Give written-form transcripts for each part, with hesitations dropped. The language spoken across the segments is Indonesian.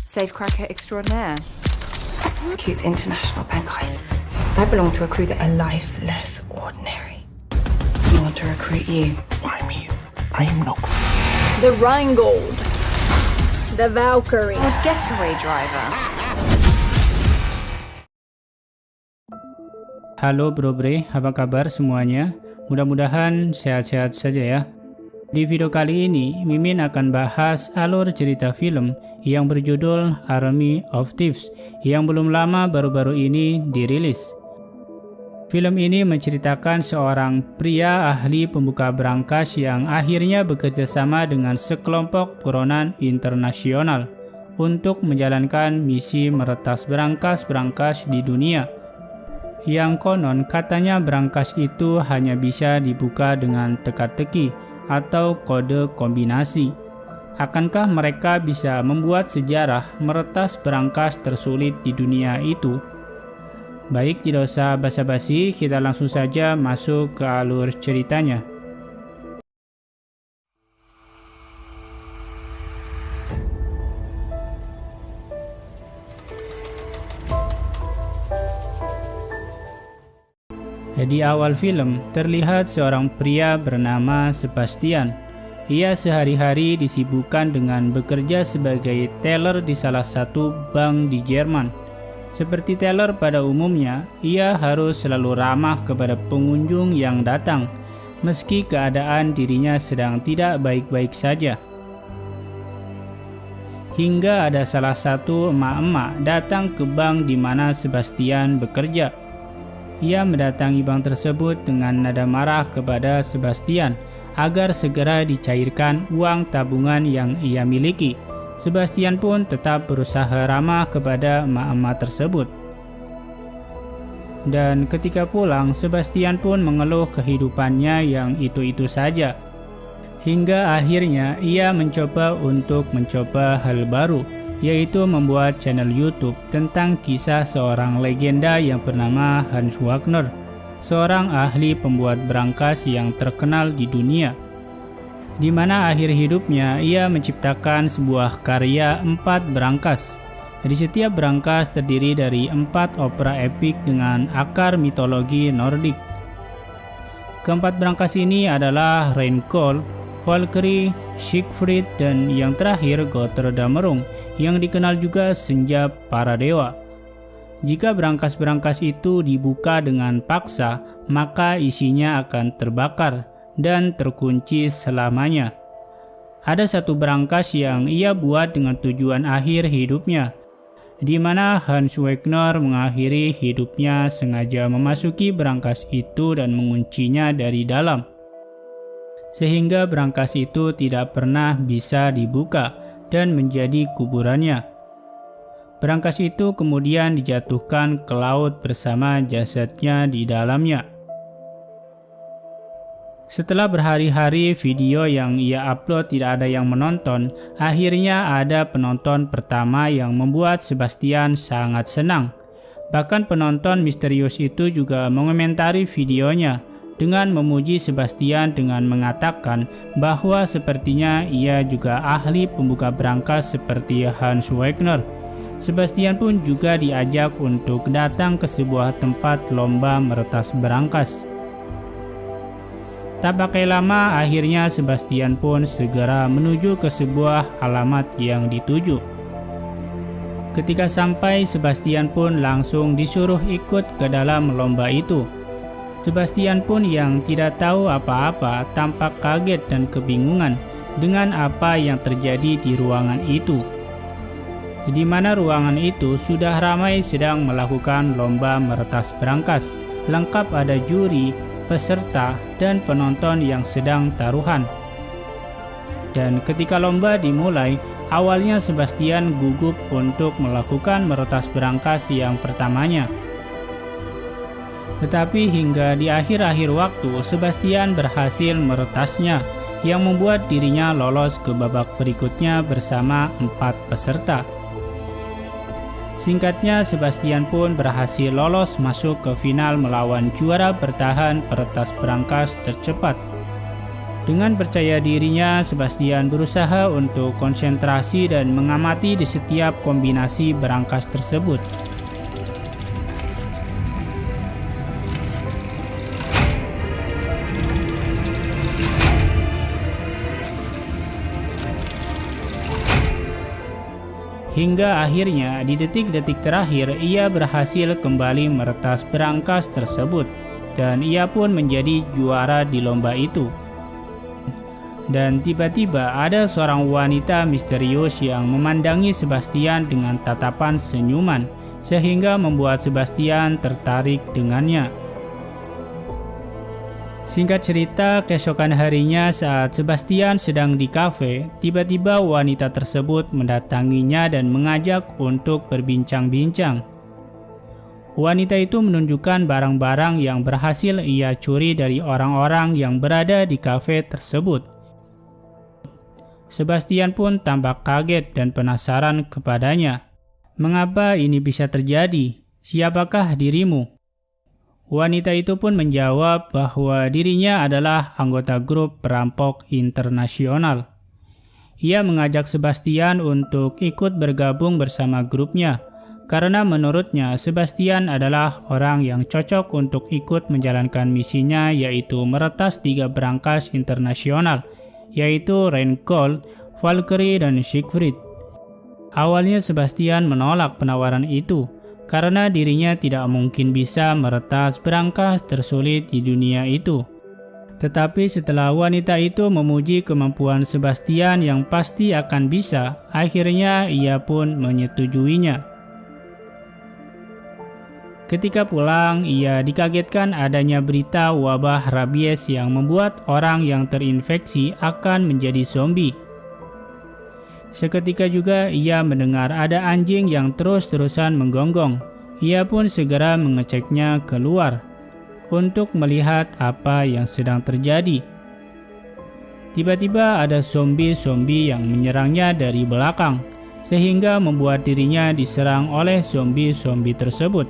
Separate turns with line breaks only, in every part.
Safecracker extraordinaire.
Executes international bank heists. I belong to a crew that are life less ordinary. We want to recruit you.
Why me? I am no crew.
The Rheingold. The Valkyrie.
A getaway driver.
Halo Bro Bre, apa kabar semuanya? Mudah-mudahan sehat-sehat saja ya. Di video kali ini, Mimin akan bahas alur cerita film yang berjudul Army of Thieves yang belum lama baru-baru ini dirilis. Film ini menceritakan seorang pria ahli pembuka brankas yang akhirnya bekerja sama dengan sekelompok buronan internasional untuk menjalankan misi meretas brankas-brankas di dunia. Yang konon katanya brankas itu hanya bisa dibuka dengan teka-teki atau kode kombinasi. Akankah mereka bisa membuat sejarah meretas brankas tersulit di dunia itu? Baik, tidak usah basa-basi, kita langsung saja masuk ke alur ceritanya. Di awal film, terlihat seorang pria bernama Sebastian. Ia sehari-hari disibukkan dengan bekerja sebagai teller di salah satu bank di Jerman. Seperti teller pada umumnya, ia harus selalu ramah kepada pengunjung yang datang, meski keadaan dirinya sedang tidak baik-baik saja. Hingga ada salah satu emak-emak datang ke bank di mana Sebastian bekerja. Ia mendatangi bank tersebut dengan nada marah kepada Sebastian agar segera dicairkan uang tabungan yang ia miliki. Sebastian pun tetap berusaha ramah kepada emak-emak tersebut. Dan ketika pulang, Sebastian pun mengeluh kehidupannya yang itu-itu saja. Hingga akhirnya ia mencoba hal baru, yaitu membuat channel YouTube tentang kisah seorang legenda yang bernama Hans Wagner, seorang ahli pembuat brankas yang terkenal di dunia, di mana akhir hidupnya ia menciptakan sebuah karya 4 brankas. Di setiap brankas terdiri dari 4 opera epik dengan akar mitologi Nordik. Keempat brankas ini adalah Rheingold, Valkyrie, Siegfried, dan yang terakhir Götterdämmerung yang dikenal juga Senja Para Dewa. Jika brankas-brankas itu dibuka dengan paksa, maka isinya akan terbakar dan terkunci selamanya. Ada satu brankas yang ia buat dengan tujuan akhir hidupnya, di mana Hans Wagner mengakhiri hidupnya sengaja memasuki brankas itu dan menguncinya dari dalam, sehingga brankas itu tidak pernah bisa dibuka dan menjadi kuburannya. Brankas itu kemudian dijatuhkan ke laut bersama jasadnya di dalamnya. Setelah berhari-hari video yang ia upload tidak ada yang menonton, akhirnya ada penonton pertama yang membuat Sebastian sangat senang. Bahkan penonton misterius itu juga mengomentari videonya dengan memuji Sebastian dengan mengatakan bahwa sepertinya ia juga ahli pembuka brankas seperti Hans Wagner. Sebastian pun juga diajak untuk datang ke sebuah tempat lomba meretas brankas. Tak pakai lama, akhirnya Sebastian pun segera menuju ke sebuah alamat yang dituju. Ketika sampai, Sebastian pun langsung disuruh ikut ke dalam lomba itu. Sebastian pun yang tidak tahu apa-apa tampak kaget dan kebingungan dengan apa yang terjadi di ruangan itu, di mana ruangan itu sudah ramai sedang melakukan lomba meretas brankas. Lengkap ada juri, peserta, dan penonton yang sedang taruhan. Dan ketika lomba dimulai, awalnya Sebastian gugup untuk melakukan meretas brankas yang pertamanya. Tetapi hingga di akhir-akhir waktu, Sebastian berhasil meretasnya, yang membuat dirinya lolos ke babak berikutnya bersama 4 peserta. Singkatnya, Sebastian pun berhasil lolos masuk ke final melawan juara bertahan peretas brankas tercepat. Dengan percaya dirinya, Sebastian berusaha untuk konsentrasi dan mengamati di setiap kombinasi berangkas tersebut. Hingga akhirnya di detik-detik terakhir ia berhasil kembali meretas berangkas tersebut dan ia pun menjadi juara di lomba itu. Dan tiba-tiba ada seorang wanita misterius yang memandangi Sebastian dengan tatapan senyuman sehingga membuat Sebastian tertarik dengannya. Singkat cerita, keesokan harinya saat Sebastian sedang di kafe, tiba-tiba wanita tersebut mendatanginya dan mengajak untuk berbincang-bincang. Wanita itu menunjukkan barang-barang yang berhasil ia curi dari orang-orang yang berada di kafe tersebut. Sebastian pun tampak kaget dan penasaran kepadanya. "Mengapa ini bisa terjadi? Siapakah dirimu?" Wanita itu pun menjawab bahwa dirinya adalah anggota grup perampok internasional. Ia mengajak Sebastian untuk ikut bergabung bersama grupnya, karena menurutnya Sebastian adalah orang yang cocok untuk ikut menjalankan misinya, yaitu meretas 3 berangkas internasional, yaitu Rheingold, Valkyrie, dan Siegfried. Awalnya Sebastian menolak penawaran itu, karena dirinya tidak mungkin bisa meretas berangkas tersulit di dunia itu. Tetapi setelah wanita itu memuji kemampuan Sebastian yang pasti akan bisa, akhirnya ia pun menyetujuinya. Ketika pulang, ia dikagetkan adanya berita wabah rabies yang membuat orang yang terinfeksi akan menjadi zombie. Seketika juga ia mendengar ada anjing yang terus-terusan menggonggong. Ia pun segera mengeceknya keluar untuk melihat apa yang sedang terjadi. Tiba-tiba ada zombie-zombie yang menyerangnya dari belakang, sehingga membuat dirinya diserang oleh zombie-zombie tersebut.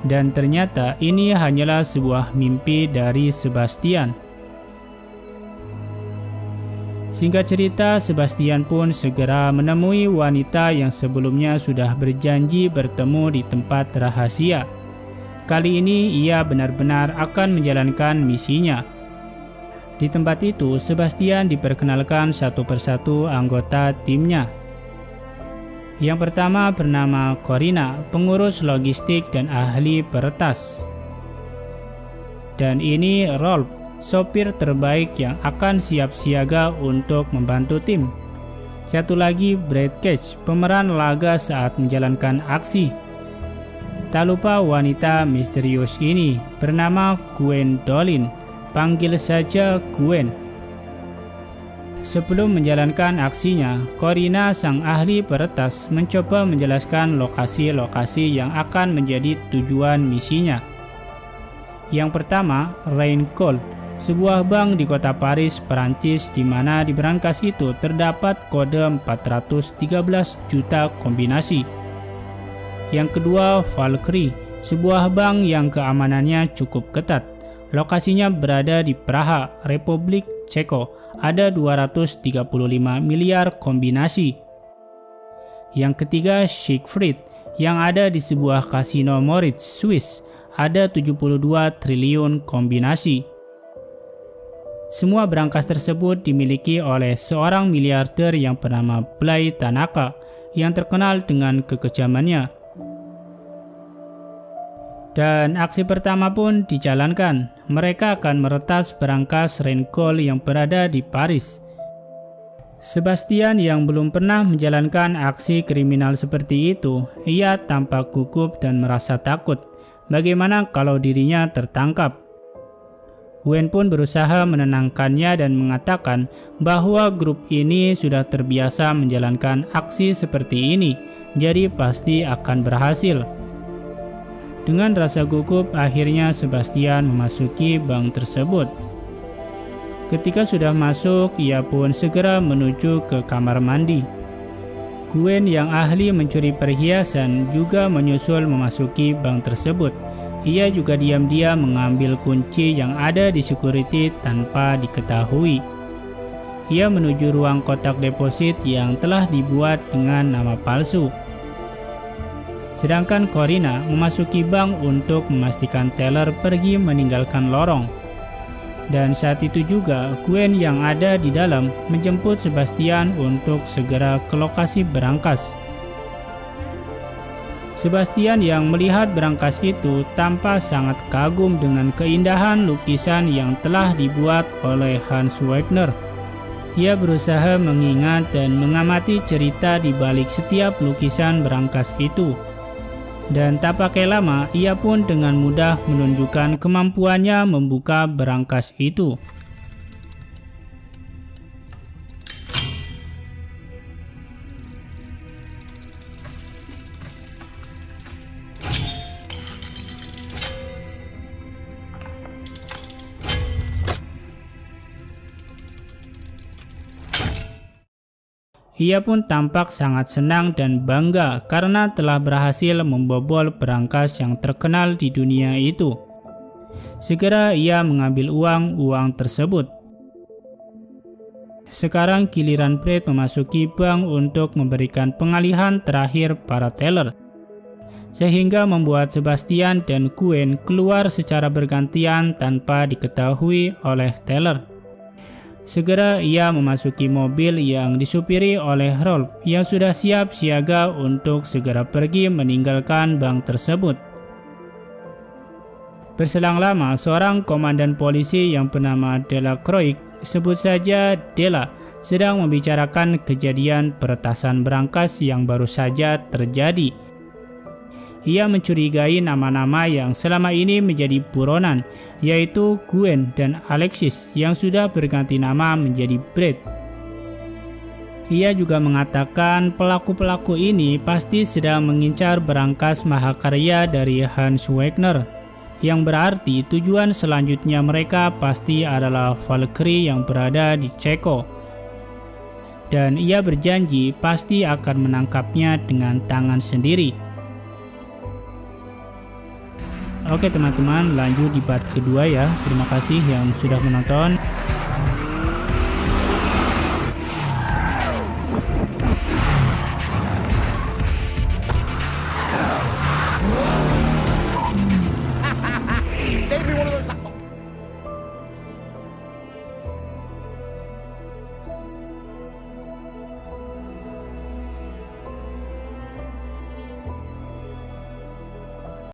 Dan ternyata ini hanyalah sebuah mimpi dari Sebastian. Singkat cerita, Sebastian pun segera menemui wanita yang sebelumnya sudah berjanji bertemu di tempat rahasia. Kali ini ia benar-benar akan menjalankan misinya. Di tempat itu, Sebastian diperkenalkan satu persatu anggota timnya. Yang pertama bernama Corina, pengurus logistik dan ahli peretas. Dan ini Rolf, sopir terbaik yang akan siap siaga untuk membantu tim. Satu lagi Brad Cage, pemeran laga saat menjalankan aksi. Tak lupa wanita misterius ini bernama Gwendolyn, panggil saja Gwen. Sebelum menjalankan aksinya, Corina sang ahli peretas mencoba menjelaskan lokasi-lokasi yang akan menjadi tujuan misinya. Yang pertama, Rheingold, sebuah bank di kota Paris, Perancis, di mana di berangkas itu terdapat kode 413 juta kombinasi. Yang kedua, Valkyrie, sebuah bank yang keamanannya cukup ketat. Lokasinya berada di Praha, Republik Ceko, ada 235 miliar kombinasi. Yang ketiga, Siegfried, yang ada di sebuah kasino Moritz, Swiss, ada 72 triliun kombinasi. Semua berangkas tersebut dimiliki oleh seorang miliarder yang bernama Blay Tanaka, yang terkenal dengan kekejamannya. Dan aksi pertama pun dijalankan. Mereka akan meretas berangkas Rheingold yang berada di Paris. Sebastian yang belum pernah menjalankan aksi kriminal seperti itu, ia tampak gugup dan merasa takut. Bagaimana kalau dirinya tertangkap? Gwen pun berusaha menenangkannya dan mengatakan bahwa grup ini sudah terbiasa menjalankan aksi seperti ini, jadi pasti akan berhasil. Dengan rasa gugup, akhirnya Sebastian memasuki bank tersebut. Ketika sudah masuk, ia pun segera menuju ke kamar mandi. Gwen yang ahli mencuri perhiasan juga menyusul memasuki bank tersebut. Ia juga diam-diam mengambil kunci yang ada di security tanpa diketahui. Ia menuju ruang kotak deposit yang telah dibuat dengan nama palsu. Sedangkan Corina memasuki bank untuk memastikan teller pergi meninggalkan lorong. Dan saat itu juga Gwen yang ada di dalam menjemput Sebastian untuk segera ke lokasi berangkas. Sebastian yang melihat berangkas itu tampak sangat kagum dengan keindahan lukisan yang telah dibuat oleh Hans Wegner. Ia berusaha mengingat dan mengamati cerita di balik setiap lukisan berangkas itu. Dan tak pakai lama, ia pun dengan mudah menunjukkan kemampuannya membuka berangkas itu. Ia pun tampak sangat senang dan bangga karena telah berhasil membobol berangkas yang terkenal di dunia itu. Segera ia mengambil uang tersebut. Sekarang giliran Brad memasuki bank untuk memberikan pengalihan terakhir para teller, sehingga membuat Sebastian dan Gwen keluar secara bergantian tanpa diketahui oleh teller. Segera ia memasuki mobil yang disupiri oleh Rolf yang sudah siap siaga untuk segera pergi meninggalkan bank tersebut. Berselang lama, seorang komandan polisi yang bernama Delacroix, sebut saja Dela, sedang membicarakan kejadian peretasan berangkas yang baru saja terjadi. Ia mencurigai nama-nama yang selama ini menjadi buronan, yaitu Gwen dan Alexis yang sudah berganti nama menjadi Brad. Ia juga mengatakan pelaku-pelaku ini pasti sedang mengincar berangkas mahakarya dari Hans Wegner, yang berarti tujuan selanjutnya mereka pasti adalah Valkyrie yang berada di Ceko. Dan ia berjanji pasti akan menangkapnya dengan tangan sendiri. Oke teman-teman, lanjut di part kedua ya. Terima kasih yang sudah menonton.